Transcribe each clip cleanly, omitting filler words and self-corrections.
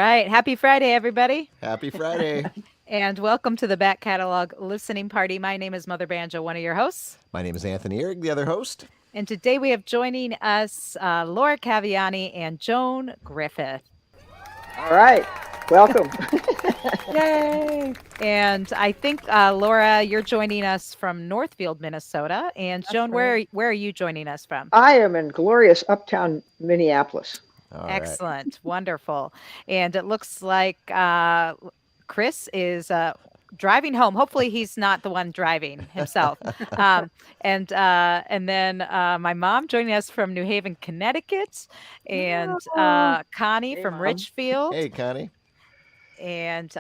right. Happy Friday, everybody. Happy Friday. And welcome to the Back Catalog Listening Party. My name is Mother Banjo, one of your hosts. My name is Anthony Ihrig, the other host. And today we have joining us Laura Caviani and Joan Griffith. All right. Welcome. Yay. And I think, Laura, you're joining us from Northfield, Minnesota. And Joan, where are you joining us from? I am in glorious uptown Minneapolis. All right. Excellent. Wonderful. And it looks like Chris is driving home. Hopefully he's not the one driving himself. And then my mom joining us from New Haven, Connecticut, and Connie Hey, from Mom. Richfield, Hey, Connie. and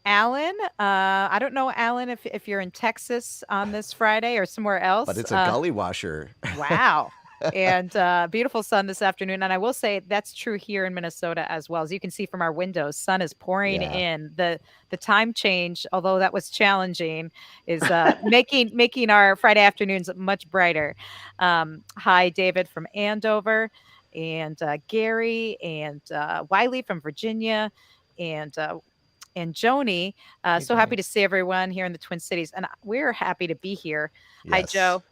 Alan. I don't know, Alan, if you're in Texas on this Friday or somewhere else. But it's a gully washer. Wow. And beautiful sun this afternoon. And I will say that's true here in Minnesota as well. As you can see from our windows, sun is pouring Yeah. in. The time change, although that was challenging, is making our Friday afternoons much brighter. Hi, David from Andover, and Gary, and Wiley from Virginia, and Joni. So happy to see everyone here in the Twin Cities. And we're happy to be here. Hi, Yes. Joe.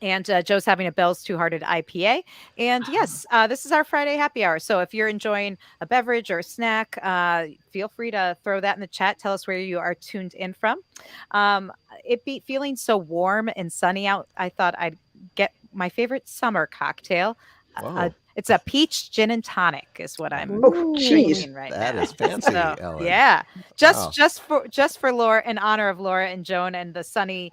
And Joe's having a Bell's Two-Hearted IPA. And yes, this is our Friday happy hour. So if you're enjoying a beverage or a snack, feel free to throw that in the chat. Tell us where you are tuned in from. It be feeling so warm and sunny out, I thought I'd get my favorite summer cocktail. Whoa. It's a peach gin and tonic is what I'm Oh, geez. drinking right That now. is fancy, So, Ellen. yeah, Wow. just for Laura, in honor of Laura and Joan and the sunny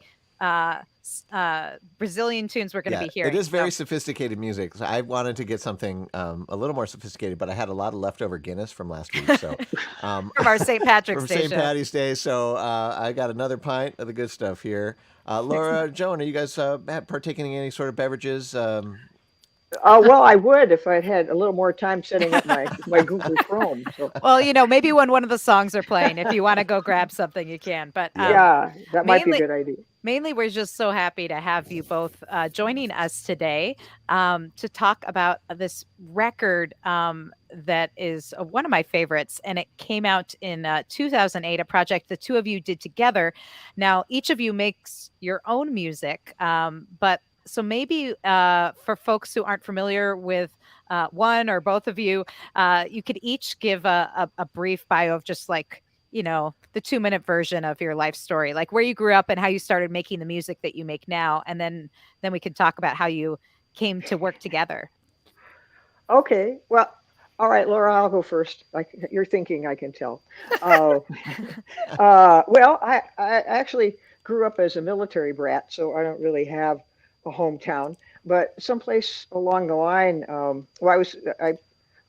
Brazilian tunes we're going to be hearing. It is very So, sophisticated music. So I wanted to get something a little more sophisticated, but I had a lot of leftover Guinness from last week. So from our St. Patrick's from Day St. show. Patty's Day. So I got another pint of the good stuff here. Laura, Joan, are you guys partaking in any sort of beverages? Well, I would if I'd had a little more time setting up my Google Chrome. So Well, maybe when one of the songs are playing, if you want to go grab something, you can. But yeah, that might be a mainly, good idea. mainly, we're just so happy to have you both joining us today to talk about this record that is one of my favorites. And it came out in 2008, a project the two of you did together. Now, each of you makes your own music, but so maybe for folks who aren't familiar with one or both of you, you could each give a brief bio of just like, the 2-minute version of your life story, like where you grew up and how you started making the music that you make now. And then we can talk about how you came to work together. Okay. Well, all right, Laura, I'll go first. You're thinking, I can tell. Uh, well, I actually grew up as a military brat, so I don't really have a hometown. But someplace along the line, well,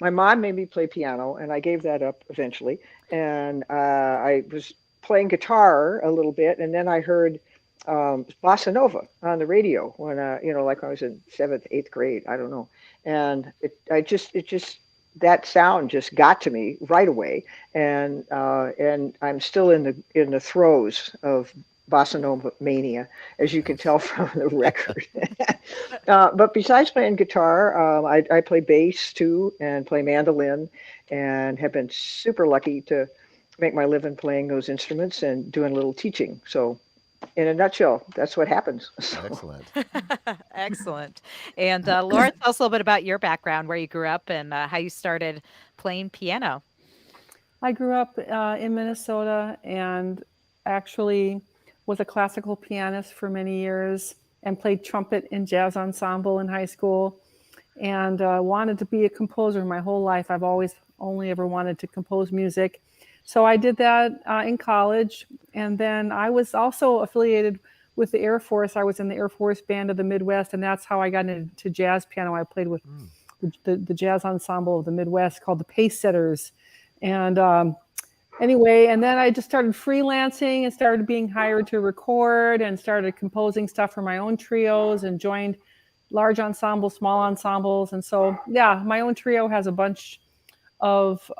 my mom made me play piano, and I gave that up eventually. And I was playing guitar a little bit, and then I heard bossa nova on the radio when like I was in seventh, eighth grade. I don't know, and it just that sound just got to me right away, and I'm still in the throes of bossa nova mania, as you can tell from the record. But besides playing guitar, I play bass too and play mandolin, and have been super lucky to make my living playing those instruments and doing a little teaching. So, in a nutshell, that's what happens. So, Excellent. Excellent. And Laura, tell us a little bit about your background, where you grew up, and how you started playing piano. I grew up in Minnesota and actually was a classical pianist for many years and played trumpet in jazz ensemble in high school and wanted to be a composer my whole life. I've always only ever wanted to compose music. So I did that in college. And then I was also affiliated with the Air Force. I was in the Air Force Band of the Midwest, and that's how I got into jazz piano. I played with the jazz ensemble of the Midwest called the Pace Setters. And anyway, and then I just started freelancing and started being hired to record and started composing stuff for my own trios and joined large ensembles, small ensembles. And so, yeah, my own trio has a bunch of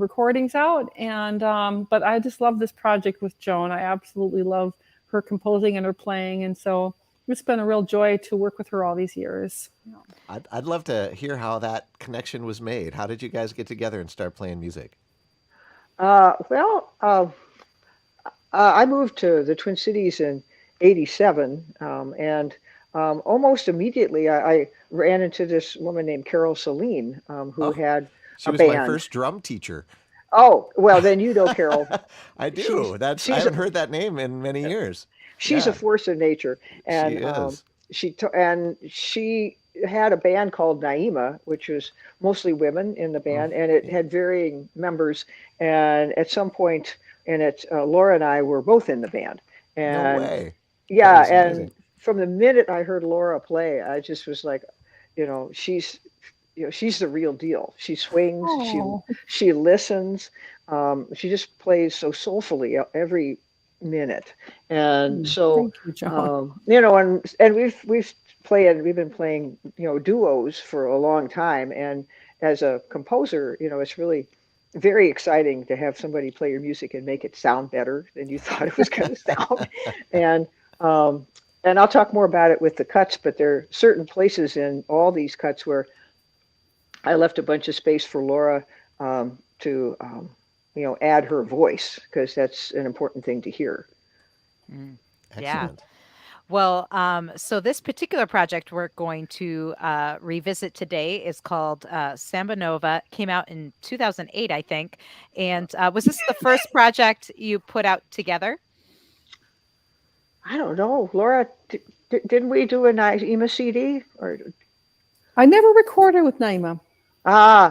recordings out. And but I just love this project with Joan. I absolutely love her composing and her playing. And so it's been a real joy to work with her all these years. I'd love to hear how that connection was made. How did you guys get together and start playing music? Well, I moved to the Twin Cities in '87, and almost immediately I ran into this woman named Carol Celine, who Oh, had she a was my band. first drum teacher. Oh, well, then you know Carol. I She's do. That's I she's haven't heard that name in many years. she's a Yeah, force of nature, she and is. she had a band called Naima, which was mostly women in the Mm, band, and it yeah. had varying members. And at some point in it, Laura and I were both in the band, No and way. That yeah, is amazing. and from the minute I heard Laura play, I just was like, she's the real deal. She swings, Oh, she listens, she just plays so soulfully every minute, and so thank you, Joan. and we've been playing duos for a long time, and as a composer, it's really very exciting to have somebody play your music and make it sound better than you thought it was going to sound, and um, and I'll talk more about it with the cuts, but there are certain places in all these cuts where I left a bunch of space for Laura to add her voice because that's an important thing to hear. Mm. Yeah. Excellent. Well, so this particular project we're going to revisit today is called Sambanova. Came out in 2008, I think. And was this the first project you put out together? I don't know, Laura. Didn't we do a nice Ema CD? Or I never recorded with Naima.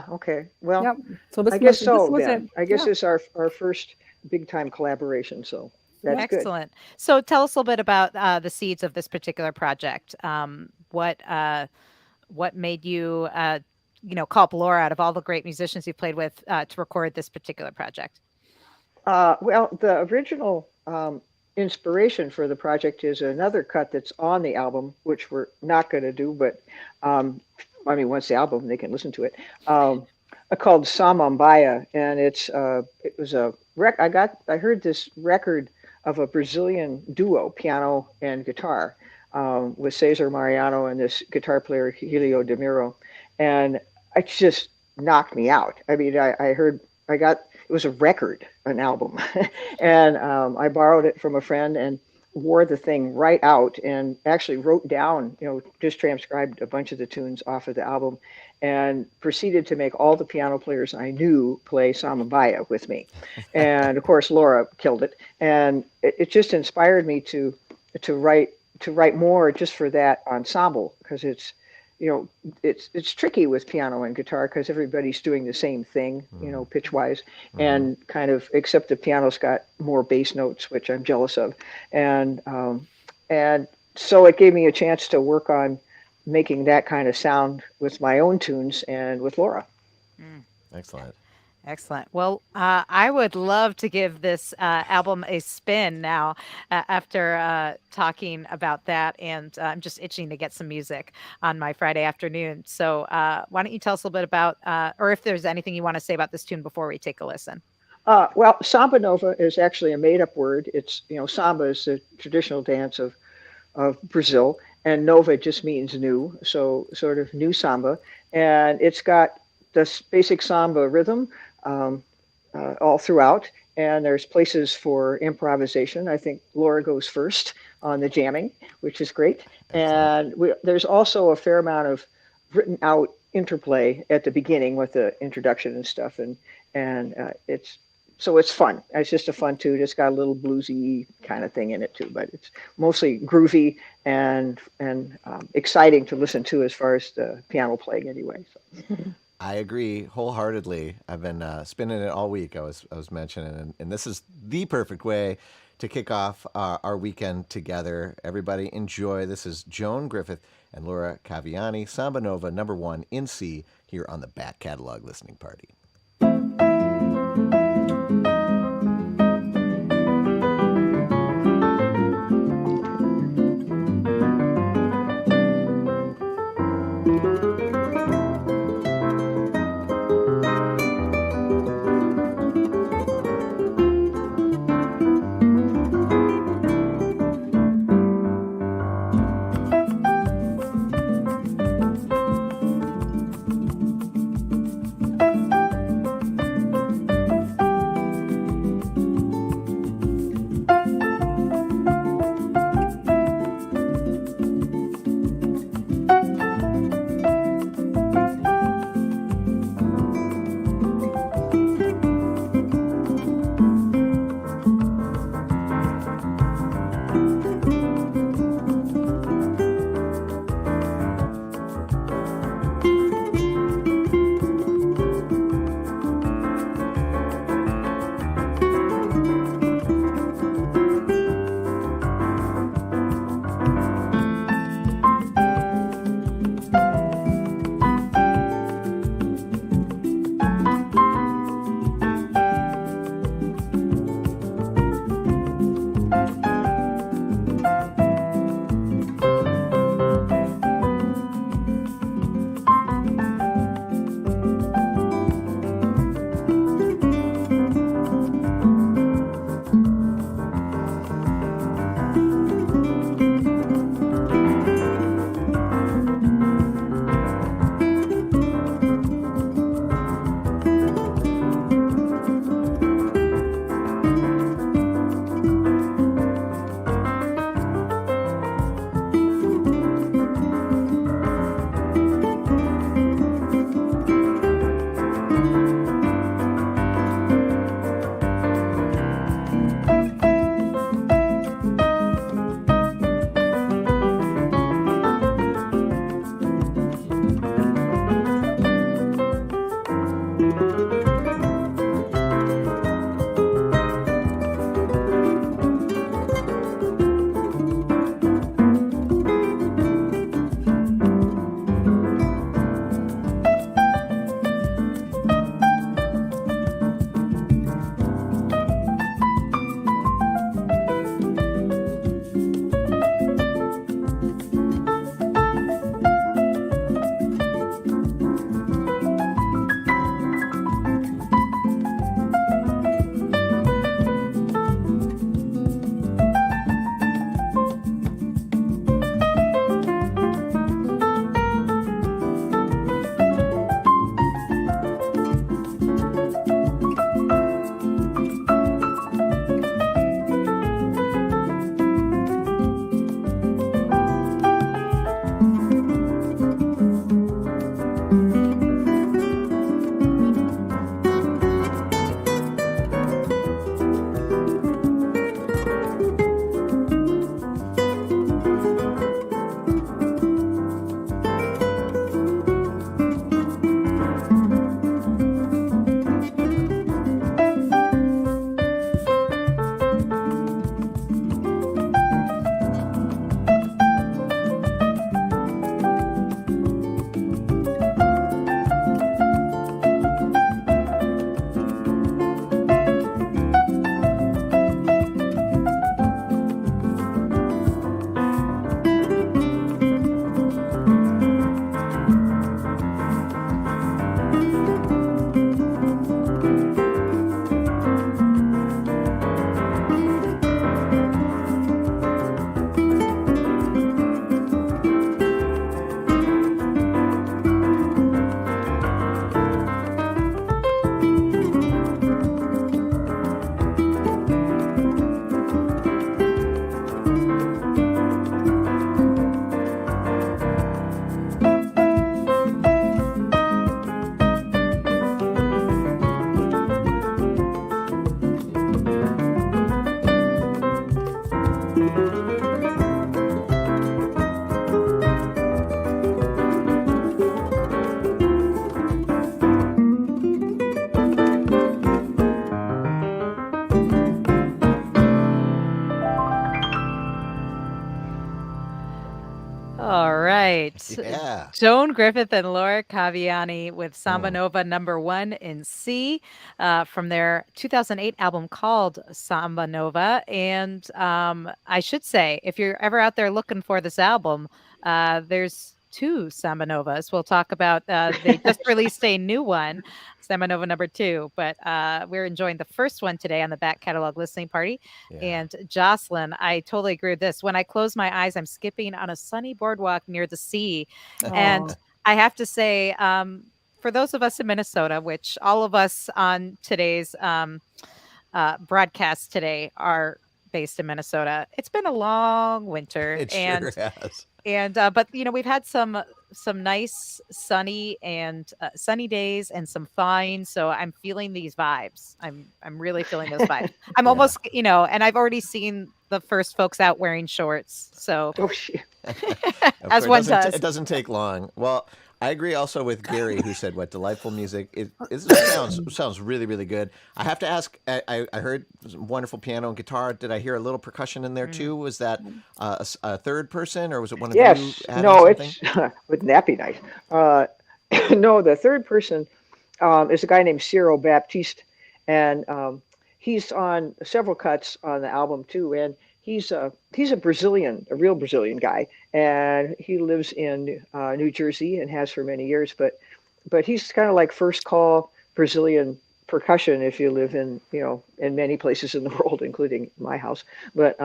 okay. Well, Yep. So I guess this so was it. then. I guess Yeah. it's our first big time collaboration, so that's Yep. good. Excellent. So tell us a little bit about the seeds of this particular project. What made you, call up Laura out of all the great musicians you played with to record this particular project? Well, the original inspiration for the project is another cut that's on the album, which we're not going to do, but I mean, once the album, they can listen to it. Called Samambaia, and it was a I heard this record of a Brazilian duo, piano and guitar, with Cesar Mariano and this guitar player Helio De Miro, and it just knocked me out. I mean, I heard I got it was a record, an album, and I borrowed it from a friend and wore the thing right out and actually wrote down, just transcribed a bunch of the tunes off of the album and proceeded to make all the piano players I knew play Samambaya with me. And of course, Laura killed it. And it just inspired me to write to write more just for that ensemble because it's tricky with piano and guitar because everybody's doing the same thing, Mm, pitch wise, hmm. and kind of except the piano's got more bass notes, which I'm jealous of, and and so it gave me a chance to work on making that kind of sound with my own tunes and with Laura. Mm. Excellent. Excellent. Well, I would love to give this album a spin now after talking about that. And I'm just itching to get some music on my Friday afternoon. So, why don't you tell us a little bit about, or if there's anything you want to say about this tune before we take a listen? Well, Samba Nova is actually a made-up word. It's samba is the traditional dance of Brazil, and nova just means new, so sort of new samba, and it's got this basic samba rhythm um, all throughout, and there's places for improvisation. I think Laura goes first on the jamming, which is great, Excellent. and there's also a fair amount of written out interplay at the beginning with the introduction and stuff, and it's fun. It's just a fun tune. It's got a little bluesy kind of thing in it too, but it's mostly groovy and exciting to listen to as far as the piano playing anyway. So. I agree wholeheartedly. I've been spinning it all week. I was mentioning, and this is the perfect way to kick off our weekend together. Everybody enjoy. This is Joan Griffith and Laura Caviani, Samba Nova #1 in C here on the Back Catalog Listening Party. right. Yeah. Joan Griffith and Laura Caviani with Mm. Sambanova #1 in C from their 2008 album called Sambanova. And I should say, if you're ever out there looking for this album, there's two Sambanovas. We'll talk about, they just released a new one, Sambanova #2, but we're enjoying the first one today on the back catalog listening party. Yeah. And Jocelyn, I totally agree with this. When I close my eyes, I'm skipping on a sunny boardwalk near the sea. And Oh, I have to say, for those of us in Minnesota, which all of us on today's broadcast today are based in Minnesota, it's been a long winter. It sure has. But we've had some nice sunny days and some thawing, so I'm feeling these vibes. I'm really feeling those vibes. I'm Yeah. almost, and I've already seen the first folks out wearing shorts. So Oh, shit. Of as course, one does. it doesn't take long. Well, I agree also with Gary, who said, "What delightful music! It sounds really, really good." I have to ask. I heard wonderful piano and guitar. Did I hear a little percussion in there too? Was that a third person, or was it one of you Yes. adding No, something? it's wouldn't that be nice? Uh, no, the third person is a guy named Ciro Baptiste, and he's on several cuts on the album too. And he's a Brazilian, a real Brazilian guy, and he lives in New Jersey and has for many years. But he's kind of like first call Brazilian percussion if you live in in many places in the world, including my house. But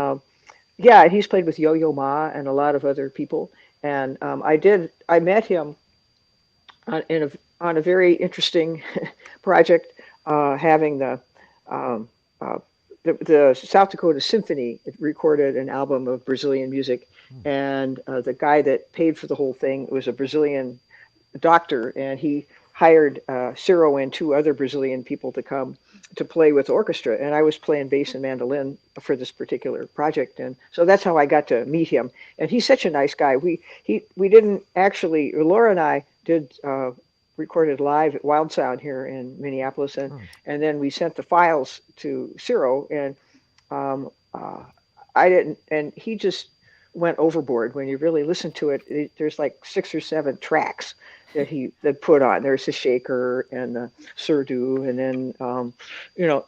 yeah, he's played with Yo-Yo Ma and a lot of other people. And I met him on a very interesting project, having um, uh, the South Dakota Symphony recorded an album of Brazilian music, and the guy that paid for the whole thing was a Brazilian doctor, and he hired Ciro and two other Brazilian people to come to play with the orchestra, and I was playing bass and mandolin for this particular project, and so that's how I got to meet him. And he's such a nice guy. We didn't actually, Laura and I did recorded live at Wild Sound here in Minneapolis, and then we sent the files to Ciro, and um, uh, I didn't, and he just went overboard. When you really listen to it, there's like 6 or 7 tracks that put on. There's the shaker and the surdo, and then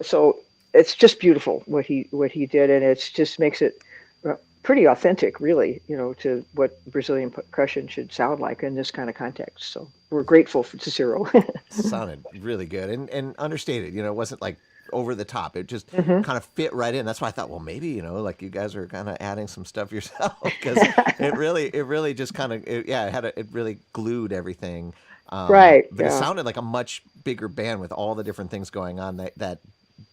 so it's just beautiful what he did, and it's just makes it pretty authentic, really, to what Brazilian percussion should sound like in this kind of context. So we're grateful to Ciro. Sounded really good and understated. It wasn't like over the top. It just Hmm. kind of fit right in. That's why I thought, well, maybe like you guys are kind of adding some stuff yourself because it really just kind of it really glued everything. Right. But it Yeah. sounded like a much bigger band with all the different things going on. That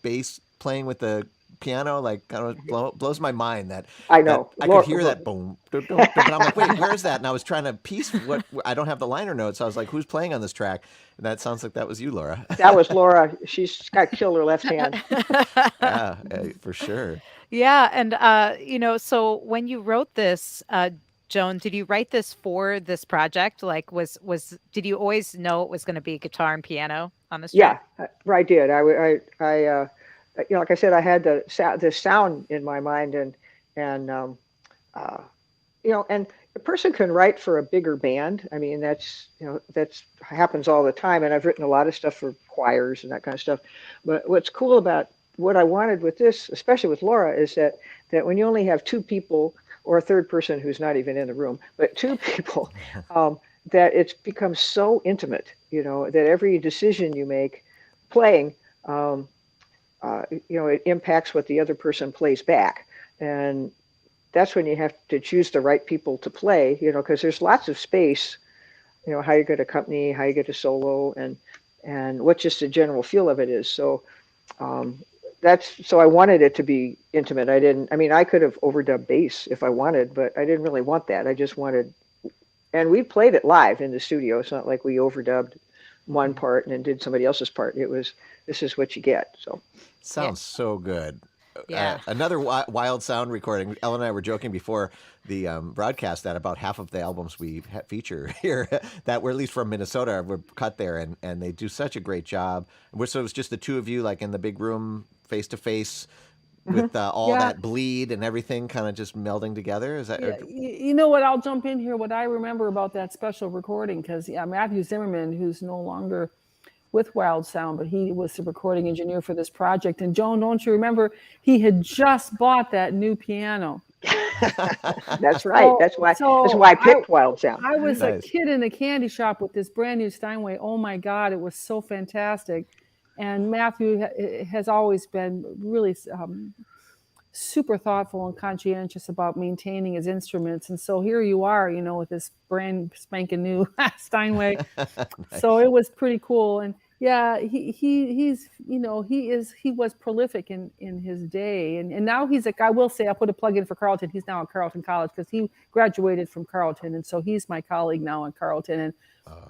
bass playing with the piano like kind of blows my mind that I that know. I could hear that boom, boom, boom, but I'm like, wait, where is that? And I was trying to piece what I don't have the liner notes. So I was like, who's playing on this track? And that sounds like that was you, Laura. That was Laura. She's got killer left hand. Yeah, for sure. Yeah, and so when you wrote this, Joan, did you write this for this project? Like, did you always know it was going to be guitar and piano on this Yeah, track? I did. Like I said, I had the sound in my mind, and uh, and a person can write for a bigger band. I mean, that's happens all the time, and I've written a lot of stuff for choirs and that kind of stuff. But what's cool about what I wanted with this, especially with Laura, is that when you only have two people or a third person who's not even in the room, but two people, that it's become so intimate. That every decision you make playing, um, it impacts what the other person plays back, and that's when you have to choose the right people to play, because there's lots of space, how you get a company, how you get a solo, and what just the general feel of it is. So um, so I wanted it to be intimate. I mean, I could have overdubbed bass if I wanted, but I didn't really want that. I just wanted, and we played it live in the studio. It's not like we overdubbed one part and then did somebody else's part. This is what you get. So Yeah. Sounds so good. Yeah. Another wild sound recording. Ellen and I were joking before the broadcast that about half of the albums we feature here that were at least from Minnesota were cut there, and they do such a great job. So it was just the two of you, like in the big room, face to face, with all Yeah, that bleed and everything kind of just melding together. Is that yeah. You know what? I'll jump in here. What I remember about that special recording, because yeah, Matthew Zimmerman, who's no longer with Wild Sound, but he was the recording engineer for this project. And Joan, don't you remember? He had just bought that new piano. That's right. So, That's why I picked Wild Sound. I was a nice? kid in a candy shop with this brand new Steinway. Oh my God, it was so fantastic. And Matthew has always been really super thoughtful and conscientious about maintaining his instruments. And so here you are, with this brand spanking new Steinway. So Nice. it was pretty cool. And yeah, he was prolific in his day. And now he's I will say, I'll put a plug in for Carleton. He's now at Carleton College because he graduated from Carleton. And so he's my colleague now at Carleton and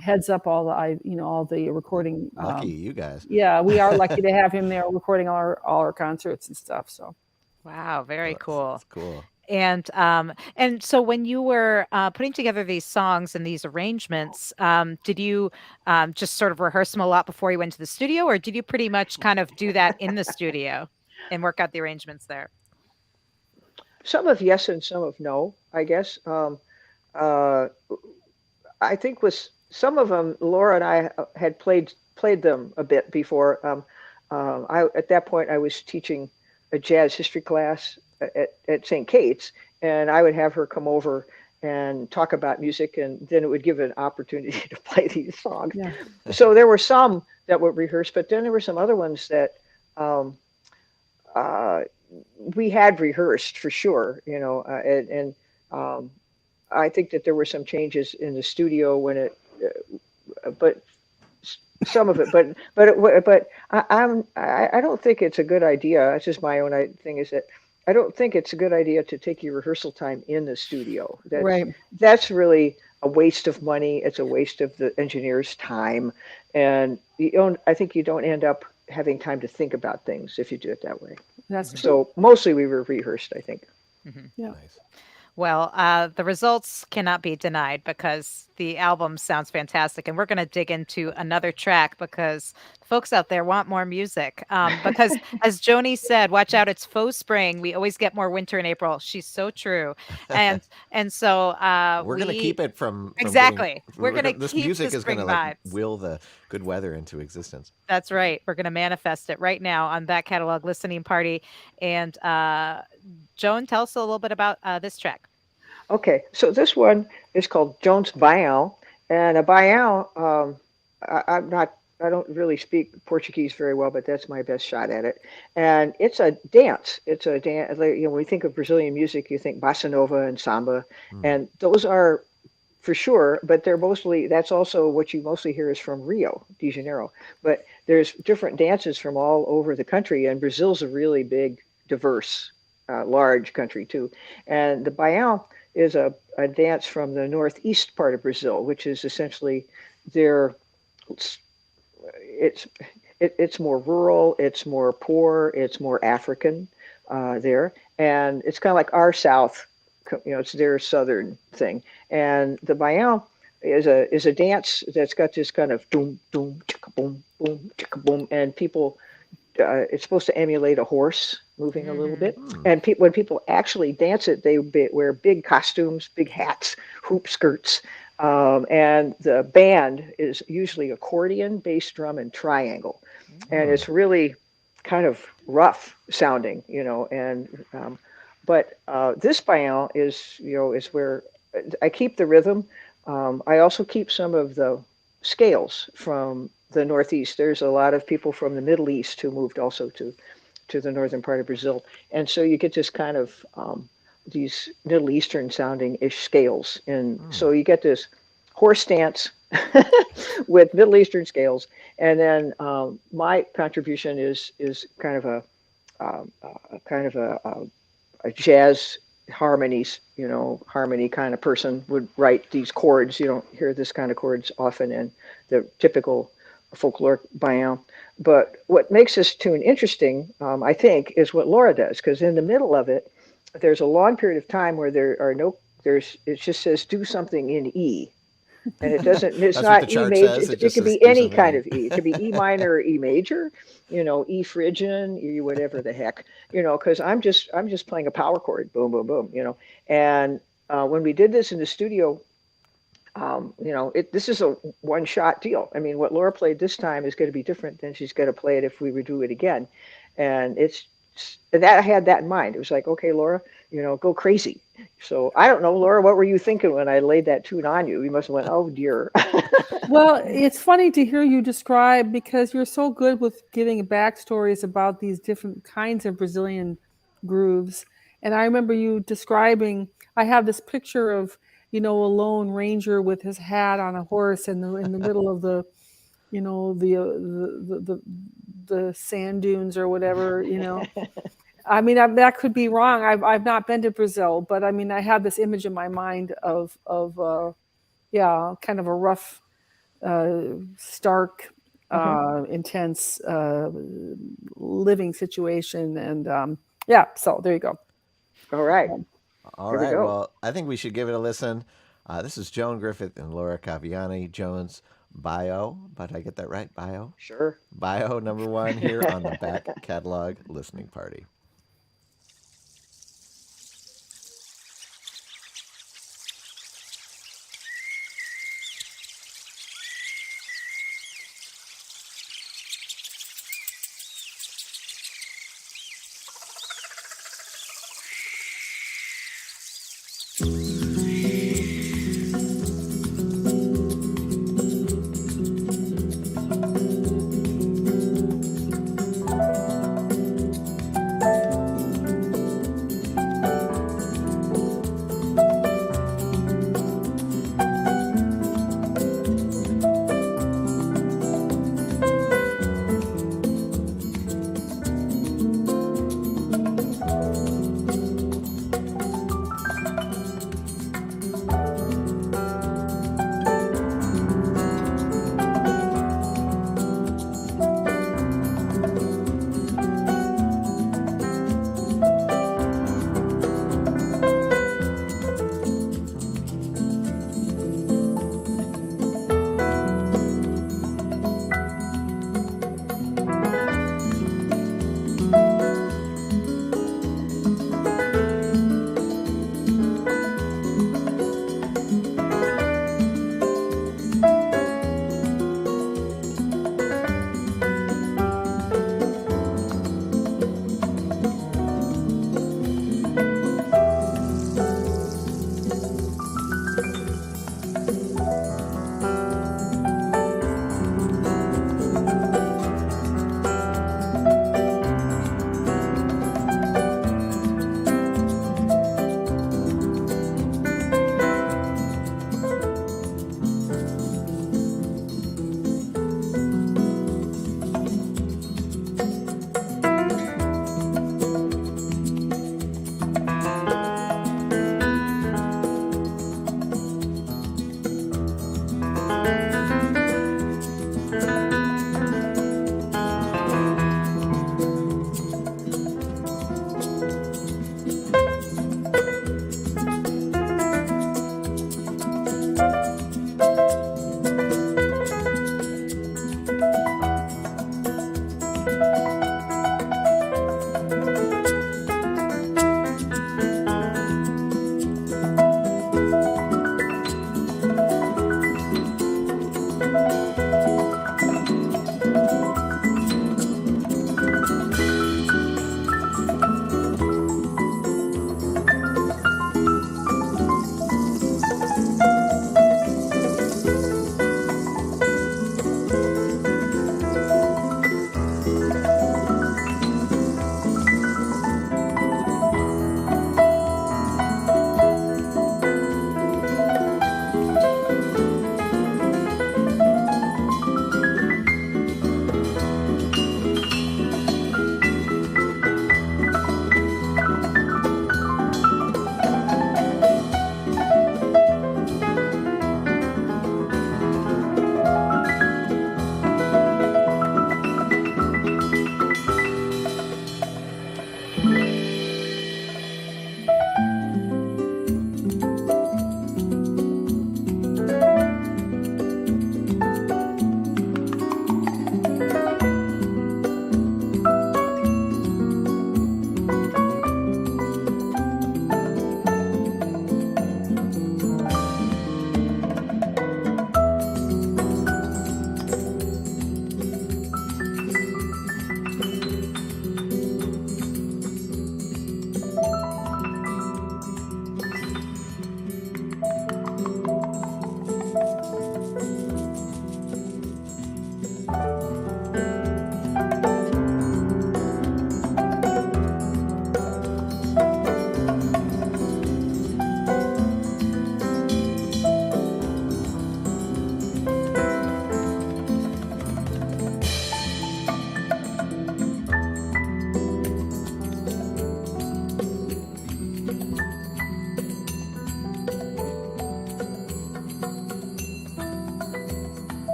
heads up all the recording. Lucky you guys. Yeah, we are lucky to have him there recording all our concerts and stuff. So Wow, very cool. That's cool. And so when you were putting together these songs and these arrangements, did you just sort of rehearse them a lot before you went to the studio, or did you pretty much kind of do that in the studio and work out the arrangements there? Some of yes and some of no, I guess. Uh, I think with some of them, Laura and I had played them a bit before. At that point I was teaching a jazz history class at St. Kate's, and I would have her come over and talk about music, and then it would give an opportunity to play these songs. yeah, So there were some that were rehearsed, but then there were some other ones that um, uh, we had rehearsed for sure, and I think that there were some changes in the studio but some of it, but I don't think it's a good idea. It's just my own thing is that I don't think it's a good idea to take your rehearsal time in the studio. right. That's really a waste of money. It's a waste of the engineer's time, and I think you don't end up having time to think about things if you do it that way. That's true. So mostly we were rehearsed, I think. Mhm. Yeah. Nice. Well, the results cannot be denied because the album sounds fantastic, and we're going to dig into another track because folks out there want more music. Because as Joni said, "Watch out, it's faux spring. We always get more winter in April." She's so true, and so We're gonna keep it from exactly we're getting. going to This keep the music is spring gonna like vibes. will the good weather into existence. That's right. We're going to manifest it right now on that catalog listening party. And Joan, tell us a little bit about this track. Okay, so this one is called Jones Baião, and a baião. I don't really speak Portuguese very well, but that's my best shot at it. And it's a dance. It's a dance. Like, when we think of Brazilian music, you think bossa nova and samba, Mm. and those are for sure. But they're mostly. That's also what you mostly hear is from Rio de Janeiro. But there's different dances from all over the country, and Brazil's a really big, diverse, large country too. And the baião is a dance from the northeast part of Brazil, which is essentially their it's it's more rural, it's more poor, it's more African there, and it's kind of like our South, it's their Southern thing. And the Baião is a dance that's got this kind of boom boom chicka boom boom chicka boom, and people it's supposed to emulate a horse moving a little bit. Mm. And when people actually dance it, they wear big costumes, big hats, hoop skirts. And the band is usually accordion, bass drum, and triangle. And Mm. it's really kind of rough sounding, but this baião is where I keep the rhythm. I also keep some of the scales from the Northeast. There's a lot of people from the Middle East who moved also to the northern part of Brazil, and so you get this kind of these Middle Eastern sounding ish scales, and so you get this horse dance with Middle Eastern scales, and then my contribution is kind of a jazz harmonies, harmony kind of person would write these chords. You don't hear this kind of chords often in the typical folkloric baião. But what makes this tune interesting, I think, is what Laura does, because in the middle of it, there's a long period of time where it just says do something in E. And it doesn't, it's That's what the not E chart major. says. It It just could says be do any something kind E. of E. It could be E minor or E major, E phrygian, E whatever the heck, because I'm just playing a power chord, boom, boom, boom. And when we did this in the studio, this is a one-shot deal. I mean, what Laura played this time is going to be different than she's going to play it if we redo it again. And it's that I had that in mind. It was like, okay, Laura, go crazy. So I don't know, Laura, what were you thinking when I laid that tune on you? You must have went, oh dear. Well, it's funny to hear you describe, because you're so good with giving backstories about these different kinds of Brazilian grooves. And I remember you describing, I have this picture of, a lone ranger with his hat on a horse in the middle of the, the sand dunes or whatever. I mean, that could be wrong. I've not been to Brazil, but I mean, I have this image in my mind of yeah, kind of a rough, stark, Mhm. intense living situation, and yeah. So there you go. All right, All here we right. go. Well, I think we should give it a listen. This is Joan Griffith and Laura Caviani. Joan's bio, but I get that right? Bio? Sure. Bio number one here on the back catalog listening party.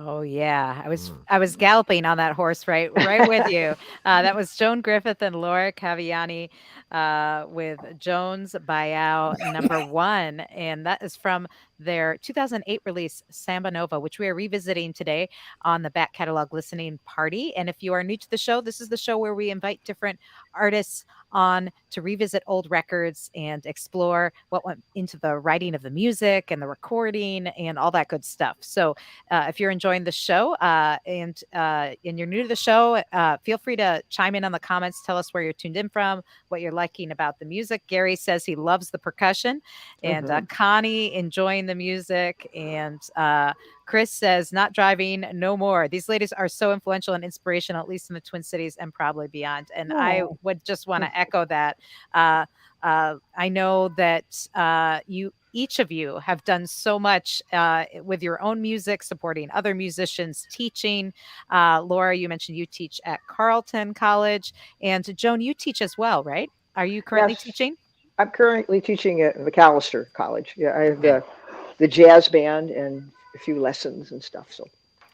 Oh yeah, Mm. I was galloping on that horse right with you. That was Joan Griffith and Laura Caviani with Jones Buyout number one, and that is from their 2008 release Sambanova, which we are revisiting today on the Back Catalog Listening Party. And if you are new to the show, this is the show where we invite different artists on to revisit old records and explore what went into the writing of the music and the recording and all that good stuff. So if you're enjoying the show and you're new to the show, feel free to chime in on the comments. Tell us where you're tuned in from, what you're liking about the music. Gary says he loves the percussion, and Hmm. Connie enjoying the music, and Chris says not driving no more. These ladies are so influential and inspirational, at least in the Twin Cities and probably beyond. And I Oh, would just want to echo that. I know that you each of you have done so much with your own music, supporting other musicians, teaching. Laura, you mentioned you teach at Carleton College, and Joan, you teach as well, right? Are you currently Yes, teaching? I'm currently teaching at McAllister College. Yeah, I have Okay. the jazz band and a few lessons and stuff. So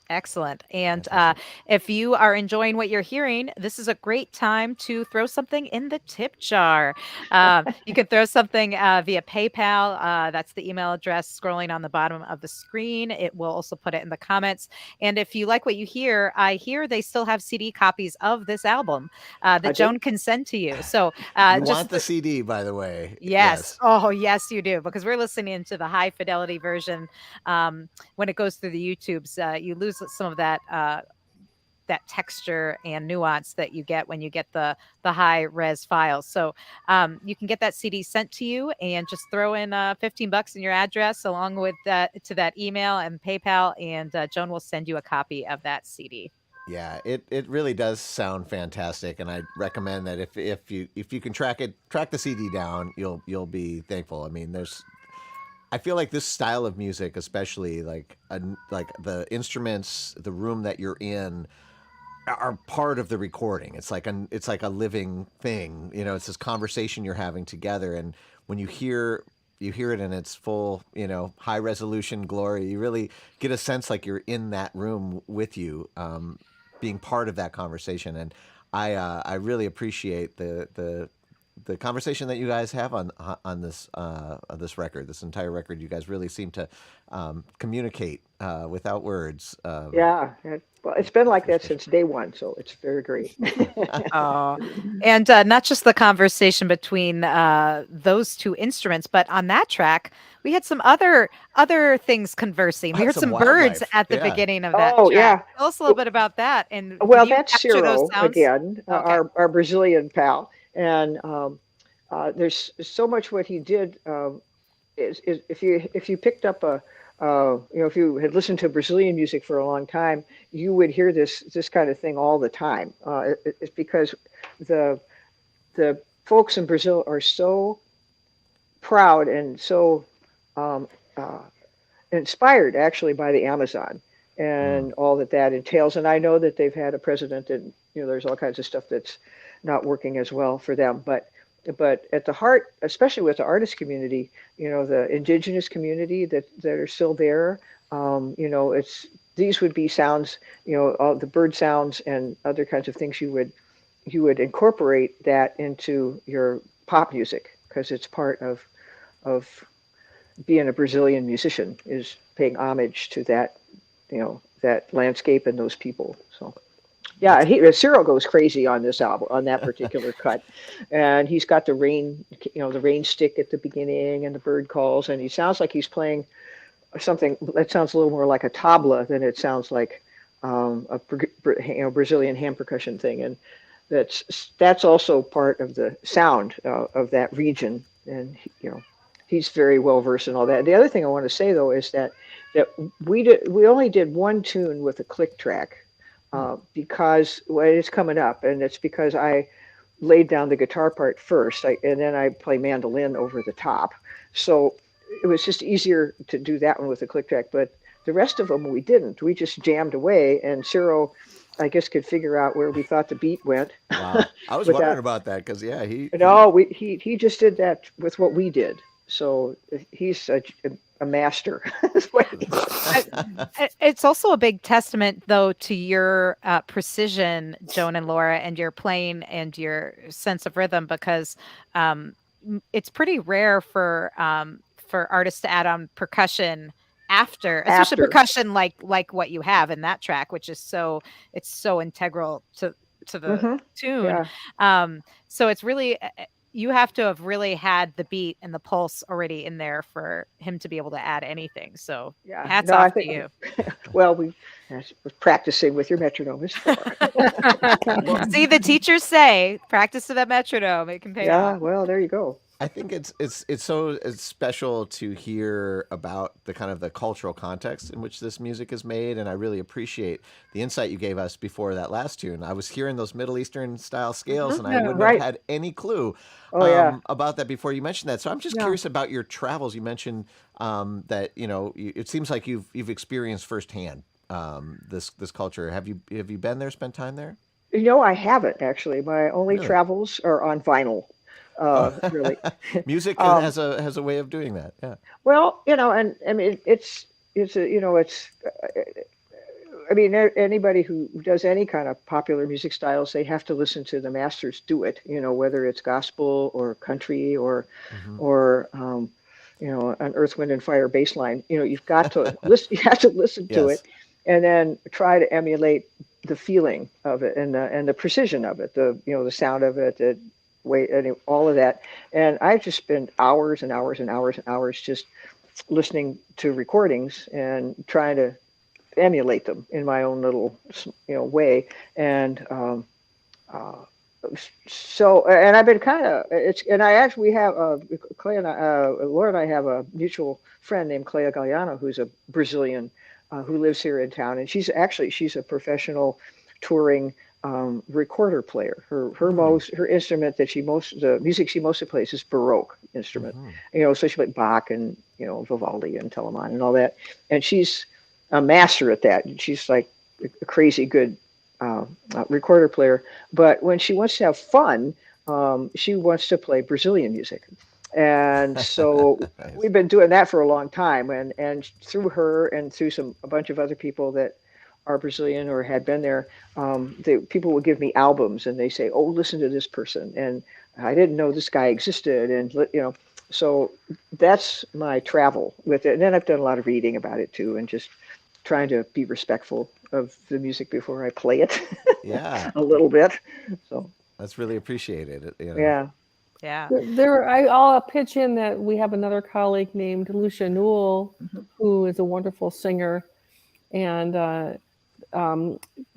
Excellent. And Fantastic. if you are enjoying what you're hearing, this is a great time to throw something in the tip jar. You can throw something via PayPal. That's the email address scrolling on the bottom of the screen. It will also put it in the comments. And if you like what you hear, I hear they still have CD copies of this album I that do. Joan can send to you. So You just want the CD, by the way. yes. Yes. Oh, yes, you do. Because we're listening to the high fidelity version. When it goes through the YouTubes, you lose some of that texture and nuance that you get when you get the high res files. So you can get that CD sent to you and just throw in $15 in your address along with that to that email and PayPal, and Joan will send you a copy of that CD. Yeah, it really does sound fantastic, and I recommend that if you can track the CD down, you'll be thankful. I mean, there's I feel like this style of music, especially like the instruments, the room that you're in, are part of the recording. It's like a living thing. You know, it's this conversation you're having together, and when you hear it in its full, high resolution glory, you really get a sense like you're in that room with you, being part of that conversation. And I really appreciate the conversation that you guys have on this record, this entire record. You guys really seem to communicate without words. Yeah. Well, it's been like Very that special. since day one, so it's very great. Oh, and not just the conversation between those two instruments, but on that track, we had some other things conversing. We heard Some some birds wildlife. at the Yeah. beginning of that Oh track. yeah. Tell us a little bit about that, and did Well, you that's capture those Ciro sounds? again, Okay. our Brazilian pal, and there's so much what he did. Is if you picked up if you had listened to Brazilian music for a long time, you would hear this kind of thing all the time. It's because the the folks in Brazil are so proud and so um, uh, inspired actually by the Amazon Mm. and all that that entails. And I know that they've had a president, and there's all kinds of stuff that's not working as well for them. But at the heart, especially with the artist community, the indigenous community that are still there, it's these would be sounds, all the bird sounds and other kinds of things you would incorporate that into your pop music because it's part of being a Brazilian musician is paying homage to that landscape and those people. So yeah, That's Cyril goes crazy on this album, on that particular cut, and he's got the rain stick at the beginning and the bird calls, and he sounds like he's playing something that sounds a little more like a tabla than it sounds like Brazilian hand percussion thing, and that's also part of the sound of that region, and he's very well versed in all that. The other thing I want to say though is that we only did one tune with a click track because well, it's coming up, and it's because I laid down the guitar part first, and then I play mandolin over the top. So it was just easier to do that one with a click track. But the rest of them we didn't. We just jammed away, and Ciro, I guess, could figure out where we thought the beat went wow. I was with wondering that. about that because yeah, he No, he just did that with what we did. So he's a master. It's also a big testament, though, to your precision, Joan and Laura, and your playing and your sense of rhythm, because it's pretty rare for artists to add on percussion after, especially After, percussion like what you have in that track, which is it's so integral to the hmm tune. yeah, So it's really you have to have really had the beat and the pulse already in there for him to be able to add anything. So yeah. hats No, I off to think you. well, we was practicing with your metronome is for. Well, See, the teachers say, practice to that metronome. It can pay Yeah, off. well, there you go. I think it's special to hear about the kind of the cultural context in which this music is made, and I really appreciate the insight you gave us before that last tune. I was hearing those Middle Eastern style scales, and I Yeah. wouldn't have Right. had any clue Oh yeah. about that before you mentioned that. So I'm just Yeah. curious about your travels. You mentioned that it seems like you've experienced firsthand this culture. Have you been there, spent time there? I haven't actually. My only Really? travels are on vinyl, Oh, really. music Um, has a way of doing that. Yeah. well, and I mean, it's a, it's. I mean, anybody who does any kind of popular music styles, they have to listen to the masters do it. Whether it's gospel or country Hmm. or an Earth, Wind, and Fire bass line. You've got to listen. You have to listen to Yes. it, and then try to emulate the feeling of it and the precision of it, the sound of it, the way, and all of that. And I've just spent hours and hours and hours and hours just listening to recordings and trying to emulate them in my own little way. And uh, and I've been kind of it's and I actually we have Clay and Laura and I have a mutual friend named Clea Galliano, who's a Brazilian who lives here in town, and she's a professional touring recorder player. Hmm. Her instrument that the music she mostly plays is Baroque instrument. Hmm. So she played Bach and Vivaldi and Telemann and all that, and she's a master at that. She's like a crazy good recorder player. But when she wants to have fun, she wants to play Brazilian music. And so Nice. we've been doing that for a long time. And through her and through a bunch of other people that are Brazilian or had been there, people would give me albums and they say, "Oh, listen to this person." And I didn't know this guy existed. So that's my travel with it. And then I've done a lot of reading about it too, and just trying to be respectful of the music before I play it Yeah, a little bit. So that's really appreciated. yeah. Yeah. I'll pitch in that we have another colleague named Lucia Newell, who is a wonderful singer, and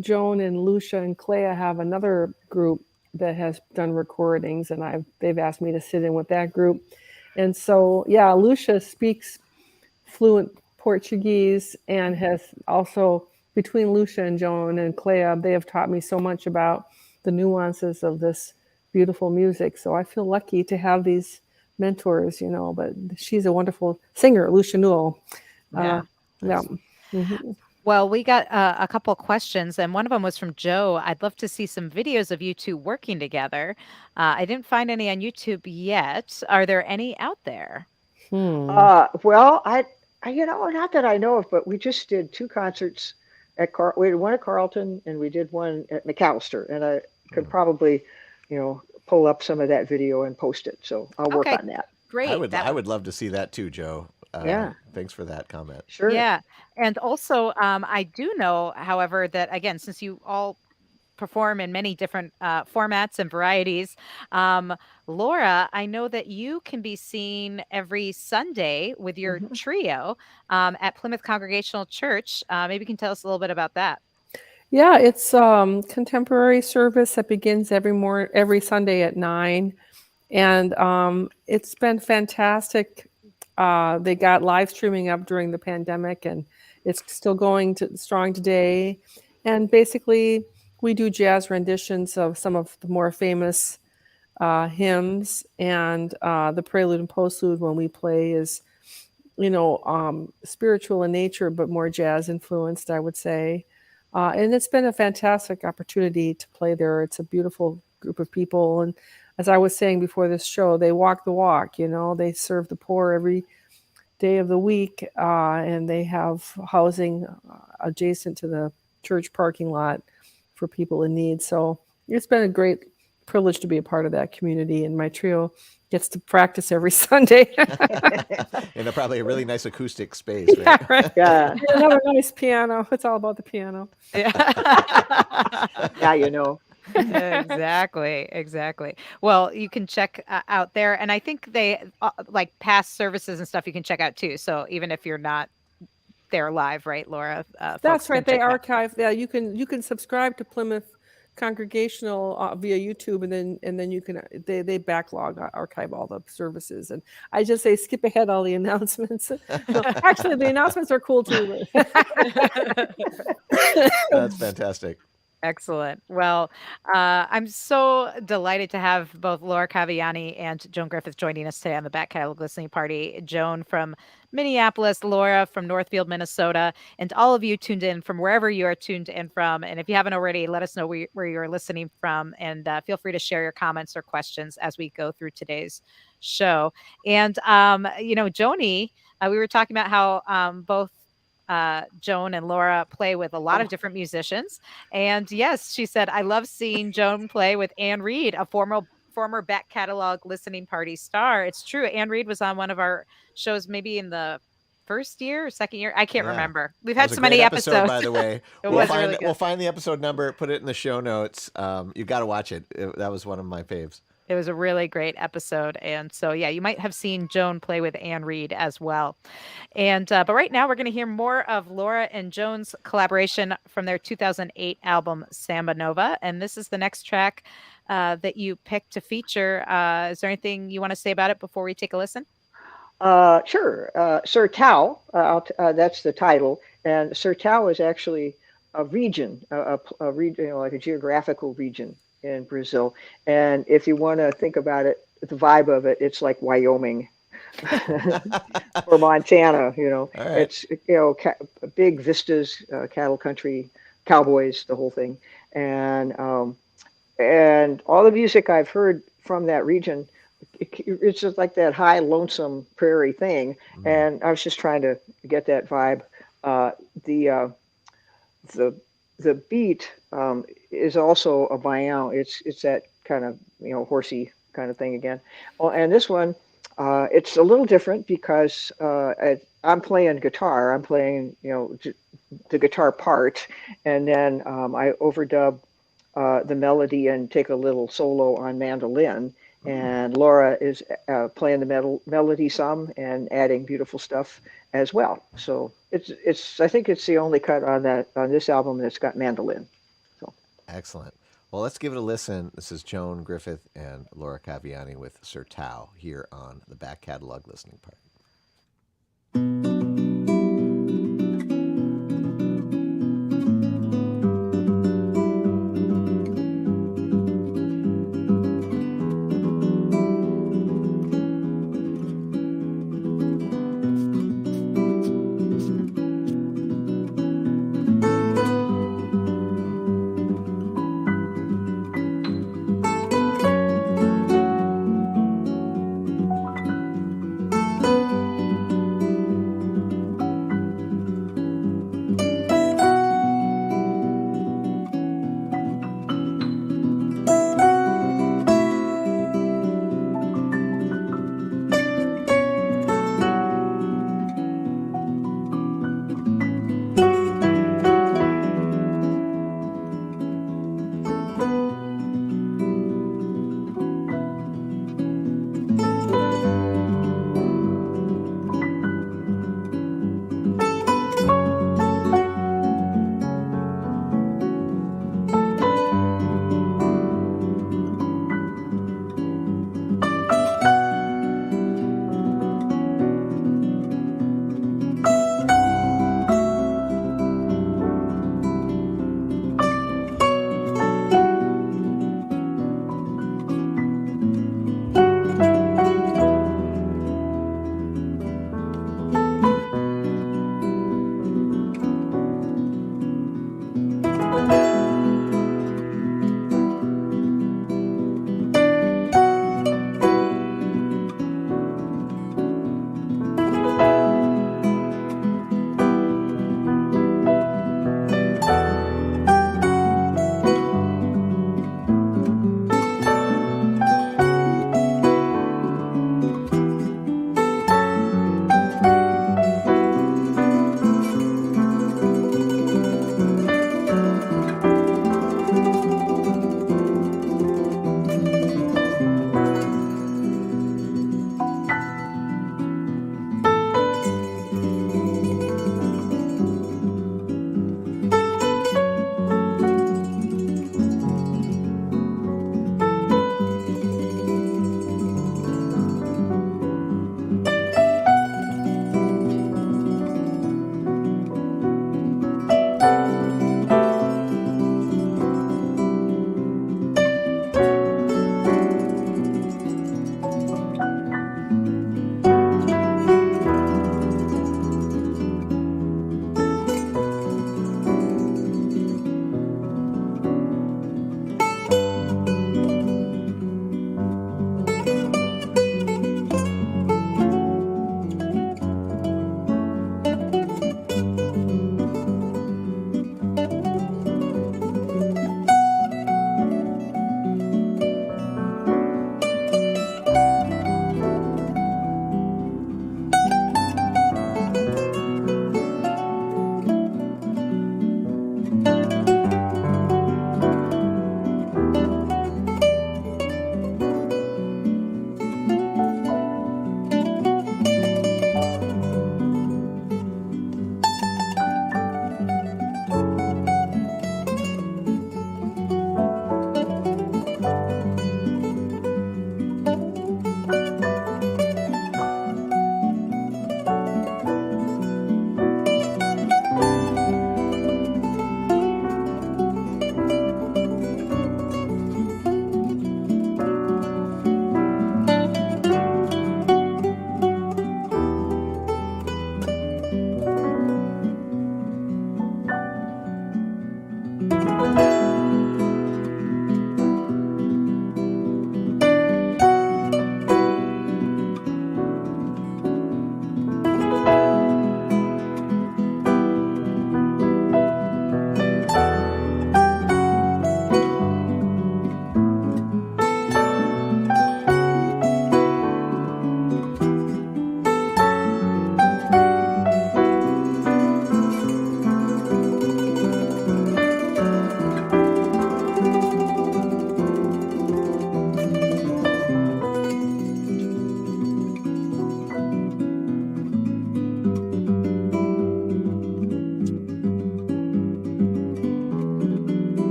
Joan and Lucia and Clea have another group that has done recordings, and they've asked me to sit in with that group. And so, yeah, Lucia speaks fluent Portuguese and has also, between Lucia and Joan and Clea, they have taught me so much about the nuances of this beautiful music. So I feel lucky to have these mentors, but she's a wonderful singer, Lucia Newell. Yeah. Yeah. Nice. Mhm. Well, we got a couple questions, and one of them was from Joe. I'd love to see some videos of you two working together. I didn't find any on YouTube yet. Are there any out there? Hmm. Well, not that I know of, but we just did two concerts we did one at Carlton and we did one at McAllister, and I could Hmm. probably, pull up some of that video and post it. So I'll work Okay, on that. I great. would I would love to see that too, Joe. Yeah, Thanks for that comment. sure. Yeah. And also, I do know, however, that again, since you all perform in many different formats and varieties, um, Laura, I know that you can be seen every Sunday with your hmm trio at Plymouth Congregational Church. Maybe you can tell us a little bit about that. Yeah, it's contemporary service that begins every Sunday at 9, and it's been fantastic. They got live streaming up during the pandemic, and it's still going strong today. And basically, we do jazz renditions of some of the more famous hymns, and the prelude and postlude when we play is, spiritual in nature, but more jazz influenced, I would say. And it's been a fantastic opportunity to play there. It's a beautiful group of people. And as I was saying before this show, they walk the walk, they serve the poor every day of the week, and they have housing adjacent to the church parking lot for people in need. So it's been a great privilege to be a part of that community, and my trio gets to practice every Sunday. In probably a really nice acoustic space, right? Yeah, right. Yeah. Another nice piano. It's all about the piano. Now you know. Exactly. Well, you can check out there, and I think they like past services and stuff you can check out too. So even if you're not there live, right, Laura? That's right. They archive. Yeah, you can subscribe to Plymouth Congregational via YouTube, and then you can they backlog archive all the services. And I just say skip ahead all the announcements. No, actually, the announcements are cool too. That's fantastic. Excellent. Well, I'm so delighted to have both Laura Caviani and Joan Griffith joining us today on the Back Catalog Listening Party. Joan from Minneapolis, Laura from Northfield, Minnesota, and all of you tuned in from wherever you are tuned in from. And if you haven't already, let us know where you're listening from, and feel free to share your comments or questions as we go through today's show. And, Joni, we were talking about how both Joan and Laura play with a lot of different musicians. And yes, she said, I love seeing Joan play with Anne Reed, a former back catalog listening party star. It's true. Anne Reed was on one of our shows, maybe in the first year or second year. I can't remember. We've had so many episodes. By the way, We'll find the episode number, put it in the show notes. You got to watch it. That was one of my faves. It was a really great episode. And so, yeah, you might have seen Joan play with Anne Reed as well. And but right now we're going to hear more of Laura and Joan's collaboration from their 2008 album Sambanova. And this is the next track that you picked to feature. Is there anything you want to say about it before we take a listen? Sure. Sir Tao, that's the title. And Sir Tao is actually a region, a region, like a geographical region in Brazil. And if you want to think about it, the vibe of it, it's like Wyoming or Montana, right. It's, big vistas, cattle country, cowboys, the whole thing. And all the music I've heard from that region, it's just like that high, lonesome prairie thing. And I was just trying to get that vibe. The beat is also a bayan. It's that kind of horsey kind of thing again. Well, and this one, it's a little different because I'm playing guitar. I'm playing the guitar part, and then I overdub the melody and take a little solo on mandolin. And Laura is playing the melody some and adding beautiful stuff as well. So it's I think it's the only cut on this album that's got mandolin. So excellent. Well, let's give it a listen. This is Joan Griffith and Laura Caviani with Sir Tao here on the Back Catalog Listening Party.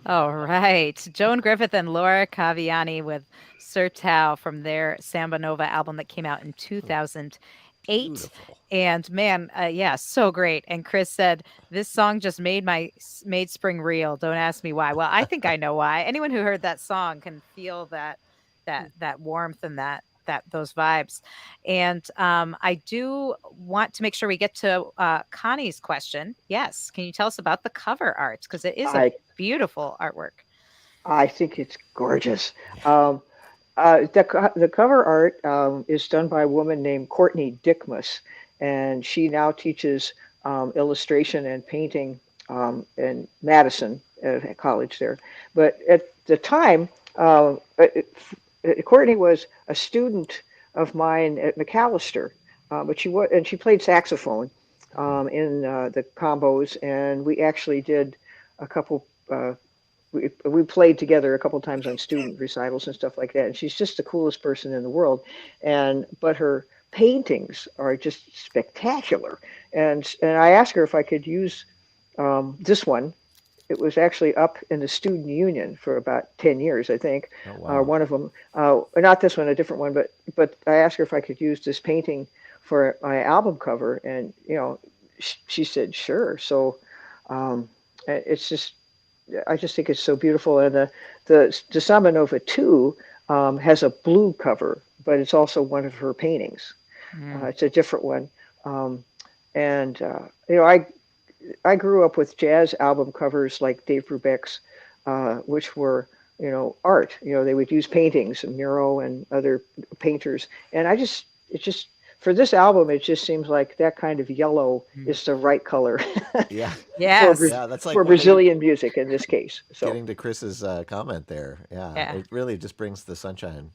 All right. Joan Griffith and Laura Caviani with Sir Tao from their Samba Nova album that came out in 2008. Beautiful. And man, yeah, so great. And Chris said, this song just made spring real. Don't ask me why. Well, I think I know why. Anyone who heard that song can feel that warmth and that those vibes. And I do want to make sure we get to Connie's question. Yes, can you tell us about the cover art? Because it is a I beautiful artwork. I think it's gorgeous. Um, the cover art is done by a woman named Courtney Dickmus, and she now teaches illustration and painting in Madison at college there. But at the time, Courtney was a student of mine at McAllister, but she played saxophone in the combos, and we actually did a couple. We played together a couple times on student recitals and stuff like that. And she's just the coolest person in the world. But her paintings are just spectacular. And I asked her if I could use this one. It was actually up in the student union for about 10 years, I think. Oh, wow. One of them, not this one, a different one, but I asked her if I could use this painting for my album cover, and she said sure. So it's just I just think it's so beautiful. And the Sambanova 2 has a blue cover, but it's also one of her paintings. Mm. It's a different one. And I grew up with jazz album covers like Dave Brubeck's, which were art. They would use paintings, Muro and other painters. And it just for this album, it just seems like that kind of yellow Mm. is the right color Yeah. for Yes. Yeah, that's like for when we Brazilian music in this case. So getting to Chris's comment there. Yeah, Yeah. it really just brings the sunshine.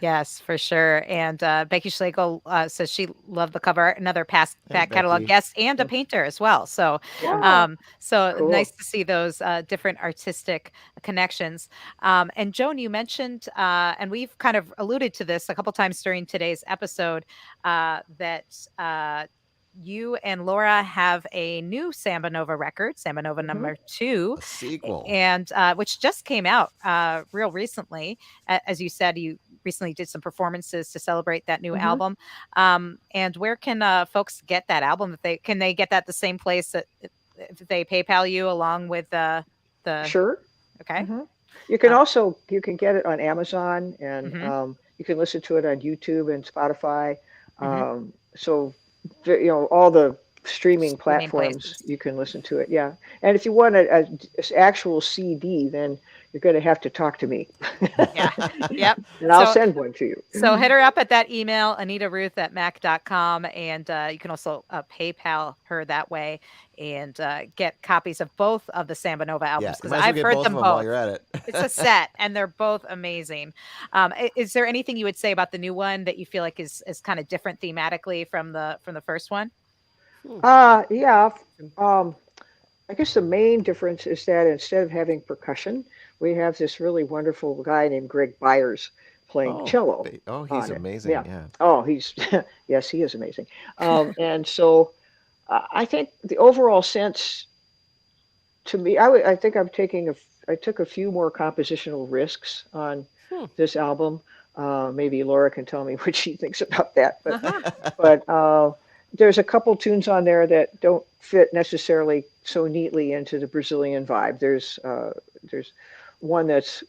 Yes, for sure. And Becky Schlegel says she loved the cover. Another past Hey, back catalog Becky. guest and a painter as well. So, yeah, so nice cool. to see those different artistic connections. And Joan, you mentioned, and we've kind of alluded to this a couple times during today's episode, that you and Laura have a new Samba Nova record, Samba Nova Hmm. #2, A sequel. and which just came out real recently. As you said, you recently did some performances to celebrate that new Hmm. album. And where can folks get that album? If they get that the same place that if they PayPal you along with the Sure. okay. Hmm. Uh, You can get it on Amazon, and mm-hmm, you can listen to it on YouTube and Spotify. mm-hmm. So all the streaming Streaming platforms places. you can listen to it. Yeah, and if you want a actual CD, then you're going to have to talk to me, Yeah. Yep. and I'll So send one to you. So hit her up at that email, anitaruth@mac.com. And you can also PayPal her that way and get copies of both of the Samba Nova Yeah, albums you because might as well I've get heard both of them them while both. you're at it. It's a set and they're both amazing. Is there anything you would say about the new one that you feel like is kind of different thematically from the first one? Yeah. Um, I guess the main difference is that instead of having percussion, we have this really wonderful guy named Greg Byers playing Oh, cello he's on it. amazing. Yeah. Yeah. Oh, he's yes, he is amazing. And so I think the overall sense to me, I think I took a few more compositional risks on Hmm. this album. Maybe Laura can tell me what she thinks about that, Uh-huh. but there's a couple tunes on there that don't fit necessarily so neatly into the Brazilian vibe. There's one that's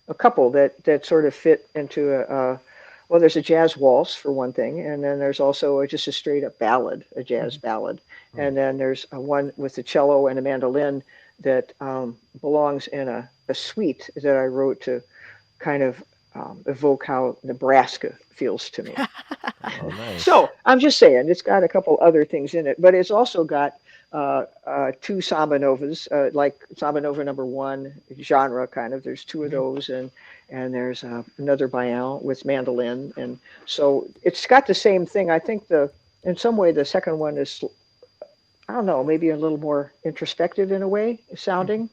a couple that sort of fit into well, there's a jazz waltz for one thing, and then there's also just a straight up ballad, a jazz Mhm. ballad, Hmm. and then there's a one with the cello and a mandolin that belongs in a suite that I wrote to kind of evoke how Nebraska feels to me. Oh, nice. So I'm just saying, it's got a couple other things in it, but it's also got two samba novas, like samba nova #1 genre kind of. There's two of Mhm. those, and there's another bayan with mandolin, and so it's got the same thing. I think in some way the second one is I don't know maybe a little more introspective in a way Mhm. sounding,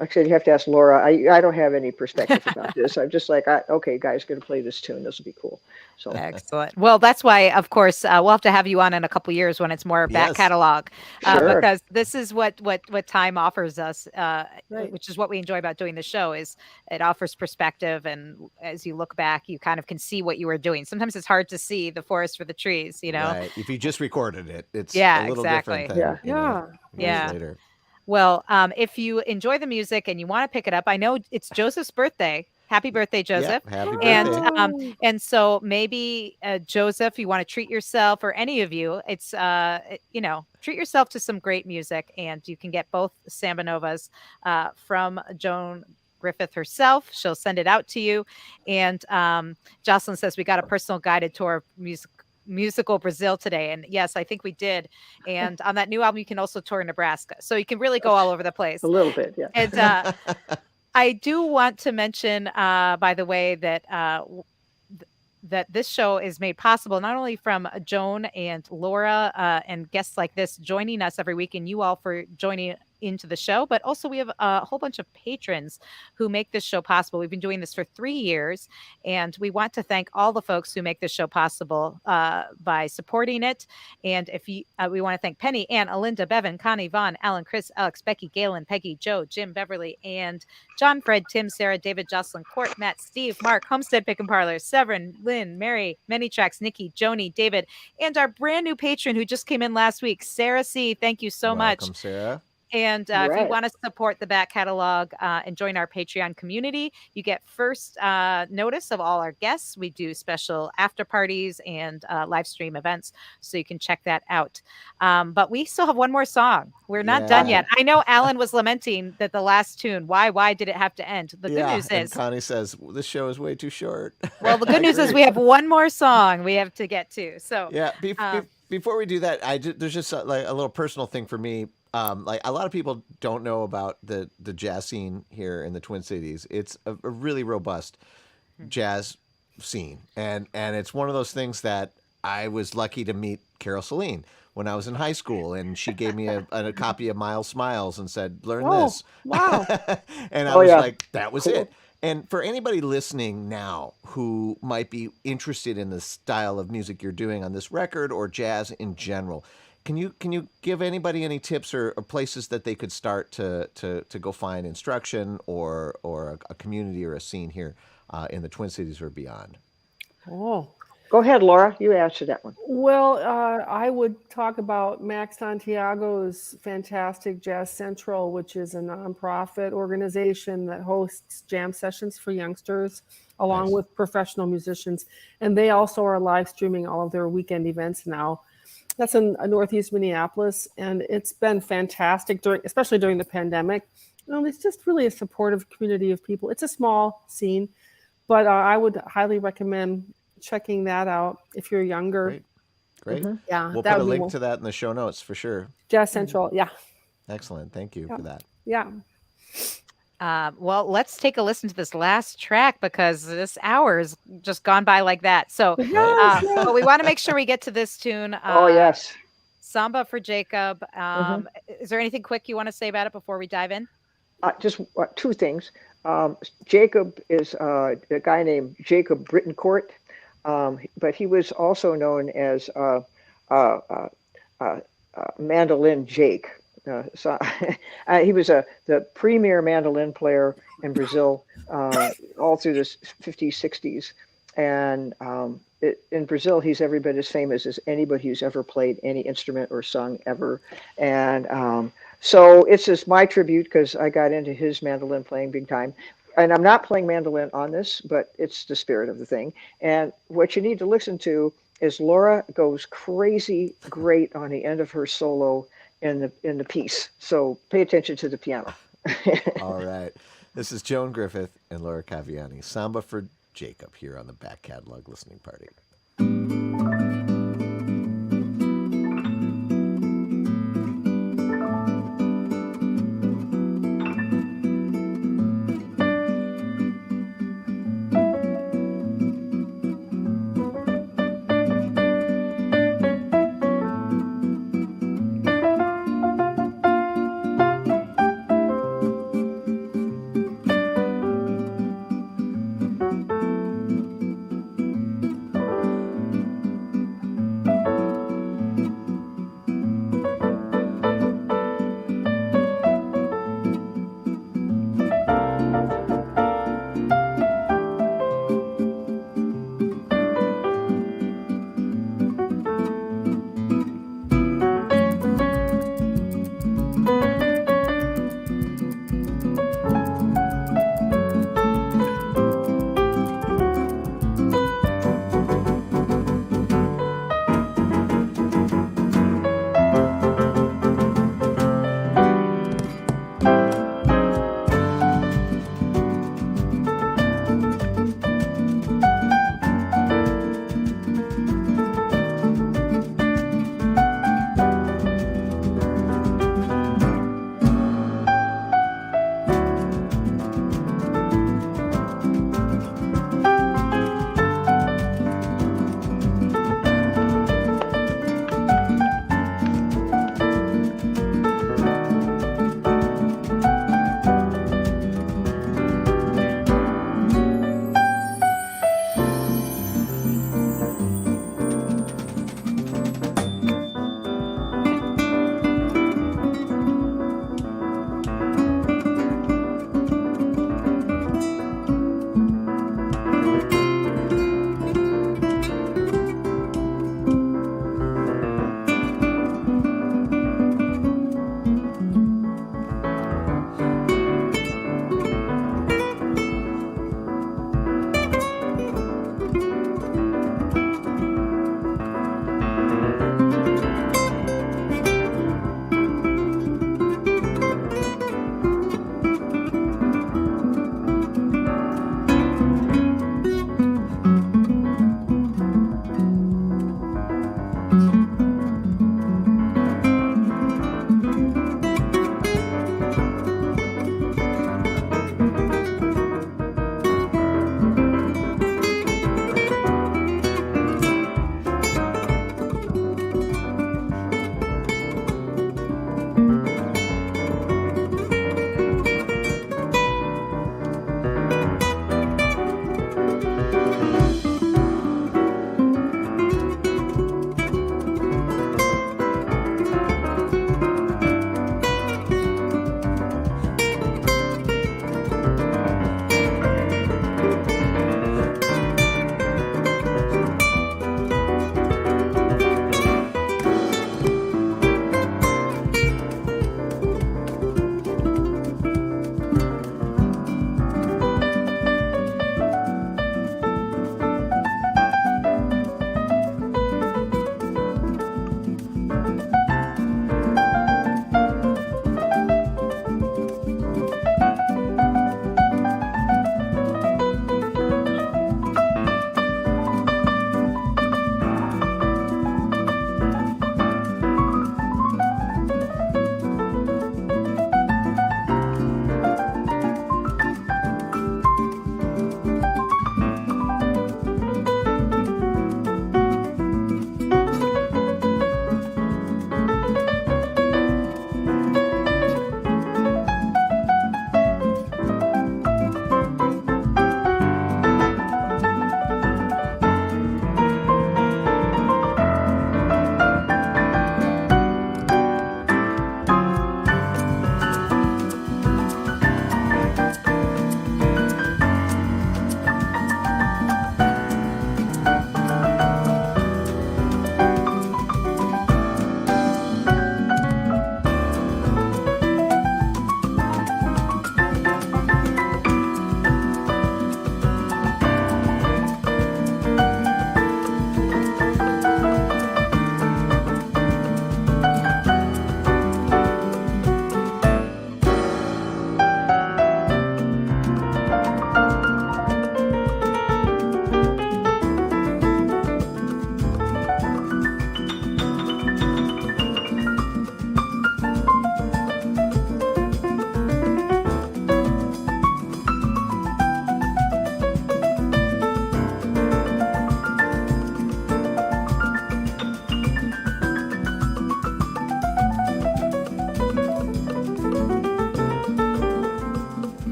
Actually, you have to ask Laura. I don't have any perspective about this. I'm just like, okay, guys, going to play this tune. This will be cool. So Excellent. Well, that's why, of course, we'll have to have you on in a couple years when it's more back Yes. catalog, sure. because this is what time offers us, Right. which is what we enjoy about doing the show. Is it offers perspective, and as you look back, you kind of can see what you were doing. Sometimes it's hard to see the forest for the trees, you know. Right. If you just recorded it, it's a Yeah, little different exactly. than, Yeah. years Yeah. later. Well, if you enjoy the music and you want to pick it up, I know it's Joseph's birthday. Happy birthday, Joseph. Yeah. Happy And birthday. and so maybe Joseph, you want to treat yourself, or any of you, it's treat yourself to some great music, and you can get both Sambanovas from Joan Griffith herself. She'll send it out to you. And Jocelyn says we got a personal guided tour of musical Brazil today, and yes, I think we did. And on that new album you can also tour Nebraska, so you can really go all over the place. A little bit, yeah. And I do want to mention, by the way, that that this show is made possible not only from Joan and Laura and guests like this joining us every week, and you all for joining into the show, but also we have a whole bunch of patrons who make this show possible. We've been doing this for 3 years, and we want to thank all the folks who make this show possible by supporting it. And if you, we want to thank Penny, Ann, Alinda, Bevan, Connie, Vaughn, Alan, Chris, Alex, Becky, Galen, Peggy, Joe, Jim, Beverly, and John, Fred, Tim, Sarah, David, Jocelyn, Court, Matt, Steve, Mark, Homestead Pick and Parlor, Severin, Lynn, Mary, Many Tracks, Nikki, Joni, David, and our brand new patron who just came in last week, Sarah C. Thank you so much. Welcome, Sarah. And if you Right. want to support the back catalog and join our Patreon community, you get first notice of all our guests. We do special after parties and live stream events, so you can check that out. But we still have one more song. We're not done Yeah. yet. I know Alan was lamenting that the last tune, why did it have to end? The good news and is, Connie says this show is way too short. well, the good I news is agree. we have one more song we have to get to. So Yeah. Before we do that, there's just like a little personal thing for me. Like a lot of people don't know about the jazz scene here in the Twin Cities. It's a really robust jazz scene, and it's one of those things that I was lucky to meet Carol Celine when I was in high school, and she gave me a copy of Miles Smiles and said, "Learn Oh, this." wow. And I Oh, was yeah. like, "That was Cool. it." And for anybody listening now who might be interested in the style of music you're doing on this record or jazz in general, can you give anybody any tips or places that they could start to go find instruction or a community or a scene here in the Twin Cities or beyond? Oh. Go ahead, Laura. You answer that one. Well, I would talk about Max Santiago's fantastic Jazz Central, which is a nonprofit organization that hosts jam sessions for youngsters along Nice. with professional musicians. And they also are live streaming all of their weekend events now. That's in Northeast Minneapolis, and it's been fantastic, especially during the pandemic. It's just really a supportive community of people. It's a small scene, but I would highly recommend checking that out if you're younger. Great. Yeah, We'll that put a would be link more. to that in the show notes for sure. Jazz Central. Yeah, Excellent. Thank you for that. yeah. well, let's take a listen to this last track because this hour has just gone by like that. So, but we want to make sure we get to this tune. Oh, yes. Samba for Jacob. Is there anything quick you want to say about it before we dive in? Just two things. Jacob is a guy named Jacob Brittencourt, but he was also known as Mandolin Jake. So he was the premier mandolin player in Brazil all through the 50s, 60s. And in Brazil, he's every bit as famous as anybody who's ever played any instrument or sung ever. And so it's just my tribute because I got into his mandolin playing big time. And I'm not playing mandolin on this, but it's the spirit of the thing. And what you need to listen to is Laura goes crazy great on the end of her solo in the piece. So pay attention to the piano. All right. This is Joan Griffith and Laura Caviani. Samba for Jacob here on the Back Catalog Listening Party.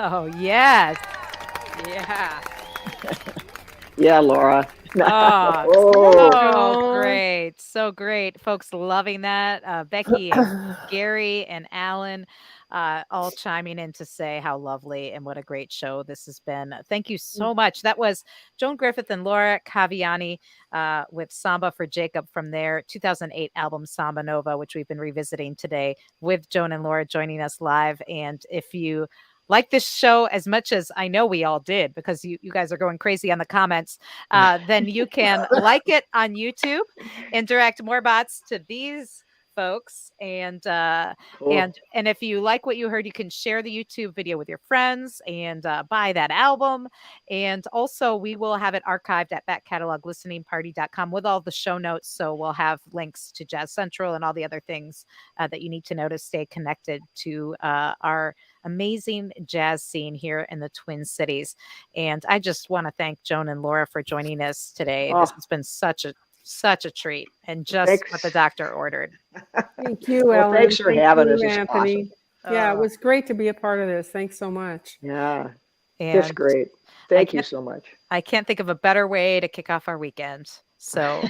Oh, yes. Yeah. Yeah, Laura. Oh, Oh, so great. So great. Folks loving that. Becky and Gary and Alan all chiming in to say how lovely and what a great show this has been. Thank you so much. That was Joan Griffith and Laura Caviani with Samba for Jacob from their 2008 album Sambanova, which we've been revisiting today with Joan and Laura joining us live. And if you like this show as much as I know we all did, because you guys are going crazy on the comments, then you can like it on YouTube and direct more bots to these folks. cool. And if you like what you heard, you can share the YouTube video with your friends and buy that album. And also, we will have it archived at backcatalog.listeningparty.com with all the show notes. So we'll have links to Jazz Central and all the other things that you need to know to stay connected to our amazing jazz scene here in the Twin Cities. And I just want to thank Joan and Laura for joining us today. This Oh, has been such a treat and just what the thanks. doctor ordered. Thank you, Well, Ellen. thanks for Thank having you, us. It's Anthony. awesome. Yeah, it Uh, was great to be a part of this. Thanks so much. Yeah, just and great. I Thank you can't so much. I can't think of a better way to kick off our weekend. So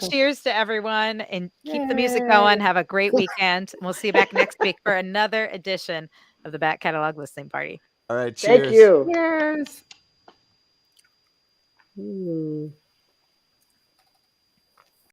cheers to everyone and keep the music going. Yay. Have a great weekend. And we'll see you back next week for another edition of the Back Catalog Listening Party. All right, Thank cheers. you. Cheers. Ooh.